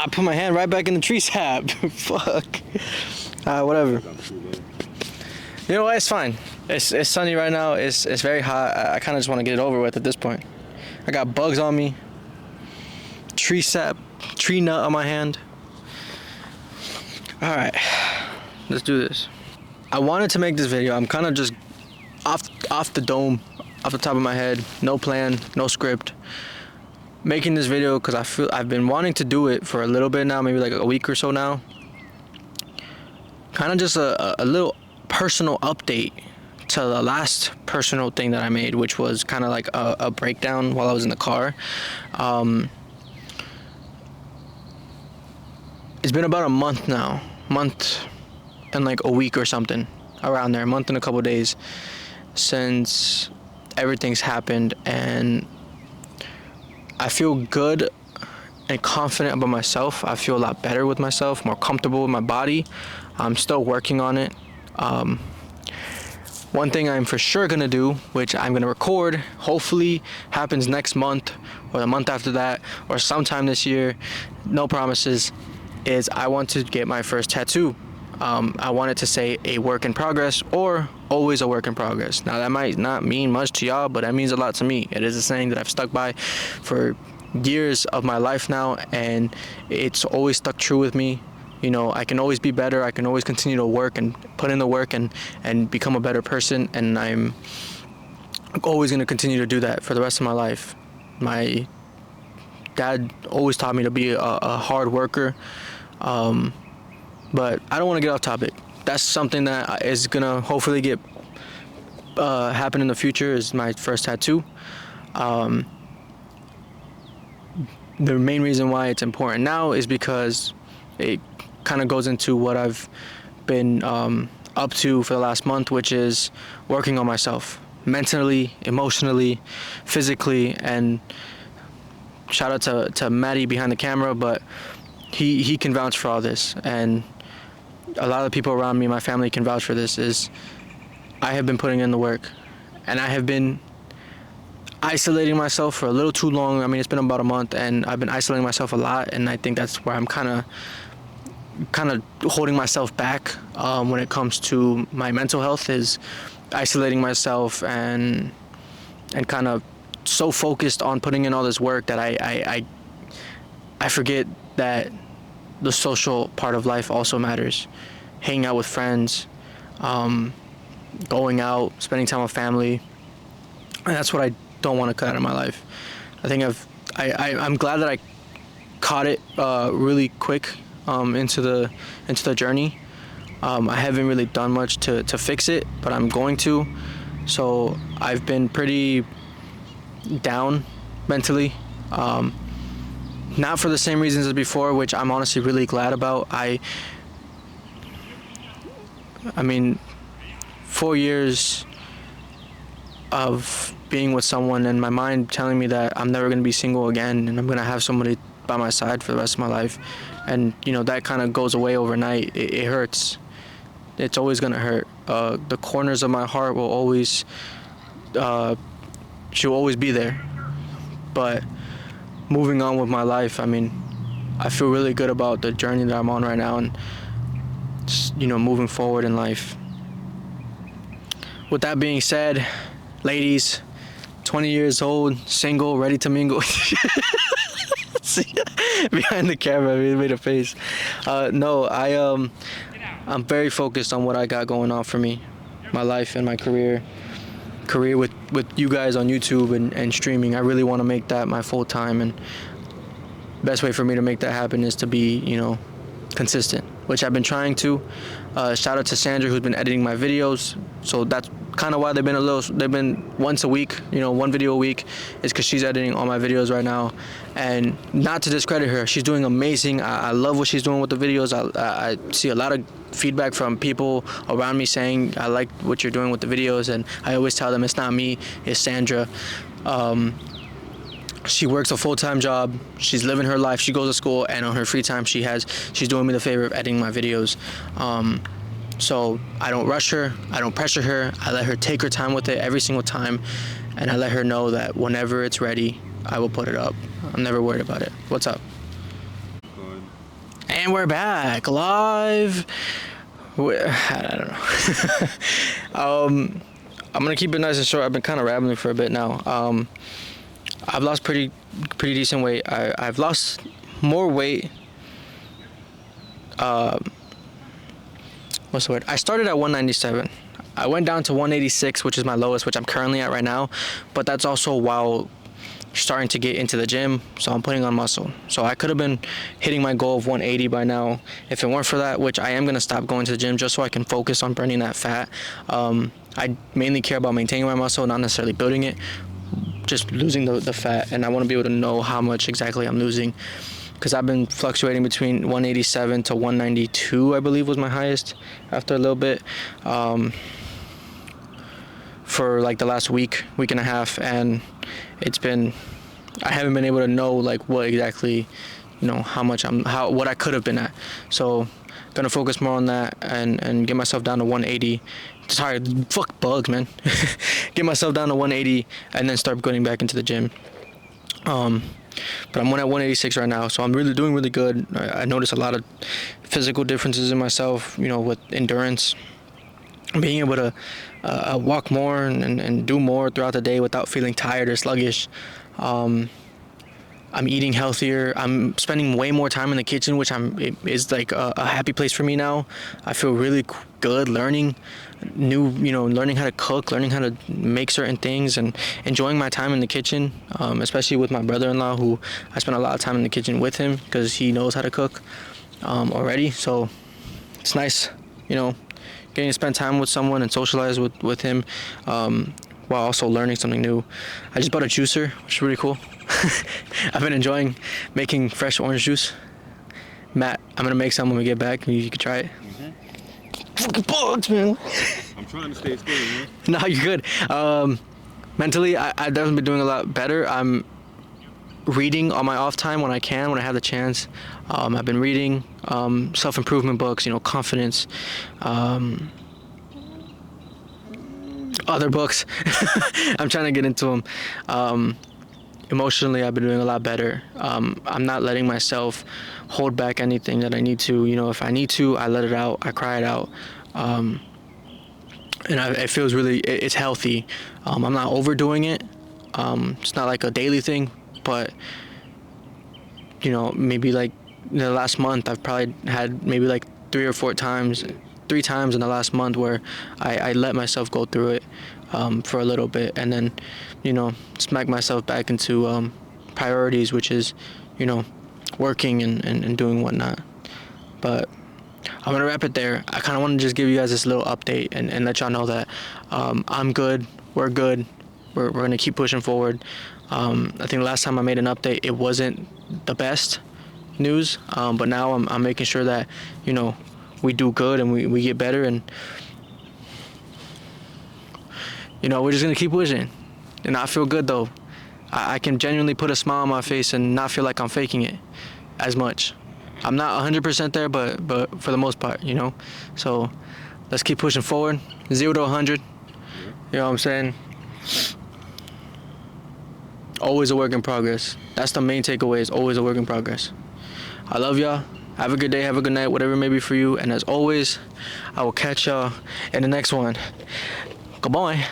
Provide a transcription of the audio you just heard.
I put my hand right back in the tree sap. Fuck. Whatever. You know what? It's fine. It's sunny right now. It's very hot. I kind of just want to get it over with at this point. I got bugs on me. Tree sap, tree nut on my hand. All right, let's do this. I wanted to make this video. I'm kind of just off the dome, off the top of my head. No plan, no script. Making this video because I feel I've been wanting to do it for a little bit now, maybe like a week or so now. Kind of just a little personal update to the last personal thing that I made, which was kind of like a breakdown while I was in the car. It's been about a month now, month and like a week or something, around there, a month and a couple of days since everything's happened, and I feel good and confident about myself. I feel a lot better with myself, more comfortable with my body. I'm still working on it. One thing I'm for sure gonna do, which I'm gonna record, hopefully happens next month or the month after that or sometime this year, no promises, is I want to get my first tattoo. I want it to say a work in progress or always a work in progress. Now that might not mean much to y'all, but that means a lot to me. It is a saying that I've stuck by for years of my life now, and it's always stuck true with me. You know, I can always be better. I can always continue to work and put in the work and become a better person, and I'm always going to continue to do that for the rest of my life. My dad always taught me to be a hard worker, but I don't want to get off topic. That's something that is going to hopefully get happen in the future, is my first tattoo. The main reason why it's important now is because it kind of goes into what I've been up to for the last month, which is working on myself mentally, emotionally, physically. And shout out to Maddie behind the camera, but he can vouch for all this, and a lot of the people around me, my family, can vouch for this. Is I have been putting in the work, and I have been isolating myself for a little too long. I mean, it's been about a month, and I've been isolating myself a lot, and I think that's where I'm kind of holding myself back when it comes to my mental health, is isolating myself and kind of so focused on putting in all this work that I forget that the social part of life also matters. Hanging out with friends, going out, spending time with family, and that's what I don't want to cut out of my life. I think I'm glad that I caught it really quick into the journey. I haven't really done much to fix it, but I'm going to. So I've been pretty down mentally, not for the same reasons as before, which I'm honestly really glad about. I mean, 4 years of being with someone, and my mind telling me that I'm never going to be single again, and I'm going to have somebody by my side for the rest of my life. And you know, that kind of goes away overnight. It hurts. It's always going to hurt. The corners of my heart will always she'll always be there. But moving on with my life, I mean, I feel really good about the journey that I'm on right now, and just, you know, moving forward in life. With that being said, ladies, 20 years old, single, ready to mingle. See, behind the camera, I made a face. No, I'm very focused on what I got going on for me, my life and my career with you guys on YouTube and streaming. I really want to make that my full time, and best way for me to make that happen is to be, you know, consistent, which I've been trying to. Shout out to Sandra, who's been editing my videos. So that's kind of why they've been once a week, you know, one video a week, is because she's editing all my videos right now. And not to discredit her, she's doing amazing. I love what she's doing with the videos. I see a lot of feedback from people around me saying, I like what you're doing with the videos, and I always tell them it's not me, it's Sandra. She works a full-time job. She's living her life. She goes to school, and on her free time, she's doing me the favor of editing my videos. So I don't rush her. I don't pressure her. I let her take her time with it every single time, and I let her know that whenever it's ready, I will put it up. I'm never worried about it. What's up? And we're back live. I don't know. I'm gonna keep it nice and short. I've been kind of rambling for a bit now. I've lost pretty decent weight. I've lost more weight. What's the word? I started at 197. I went down to 186, which is my lowest, which I'm currently at right now. But that's also while starting to get into the gym, so I'm putting on muscle. So I could have been hitting my goal of 180 by now if it weren't for that, which I am going to stop going to the gym just so I can focus on burning that fat. I mainly care about maintaining my muscle, not necessarily building it, just losing the fat, and I want to be able to know how much exactly I'm losing, because I've been fluctuating between 187 to 192, I believe was my highest after a little bit, for like the last week and a half, and I haven't been able to know like what exactly, how much what I could have been at. So gonna focus more on that and get myself down to 180. Sorry, fuck bugs, man. Get myself down to 180 and then start getting back into the gym. But I'm at 186 right now, so I'm doing really good. I noticed a lot of physical differences in myself, with endurance, being able to walk more and do more throughout the day without feeling tired or sluggish. I'm eating healthier. I'm spending way more time in the kitchen, which is like a happy place for me now. I feel really good learning learning how to cook, learning how to make certain things, and enjoying my time in the kitchen, especially with my brother-in-law, who I spend a lot of time in the kitchen with him because he knows how to cook already. So it's nice, getting to spend time with someone and socialize with him, while also learning something new. I just bought a juicer, which is really cool. I've been enjoying making fresh orange juice. Matt, I'm gonna make some when we get back. You can try it. Fucking bugs, man. I'm trying to stay still, man. No, you're good. Mentally, I've definitely been doing a lot better. I'm reading on my off time when I have the chance. I've been reading self-improvement books, confidence, other books. I'm trying to get into them. Emotionally, I've been doing a lot better. I'm not letting myself hold back anything that I need to. If I need to, I let it out. I cry it out. And it feels it's healthy. I'm not overdoing it. It's not like a daily thing, but maybe like the last month, I've probably had maybe like 3 times in the last month where I let myself go through it for a little bit, and then smack myself back into priorities, which is working and doing whatnot. But I'm gonna wrap it there. I kind of want to just give you guys this little update and let y'all know that I'm good, we're good, we're gonna keep pushing forward. I think last time I made an update, it wasn't the best news, but now I'm making sure that we do good and we get better, and we're just gonna keep pushing. And I feel good though. I can genuinely put a smile on my face and not feel like I'm faking it as much. I'm not 100% there, but for the most part, So let's keep pushing forward. 0 to 100. You know what I'm saying? Always a work in progress. That's the main takeaway, is always a work in progress. I love y'all. Have a good day, have a good night, whatever it may be for you. And as always, I will catch y'all in the next one. Goodbye.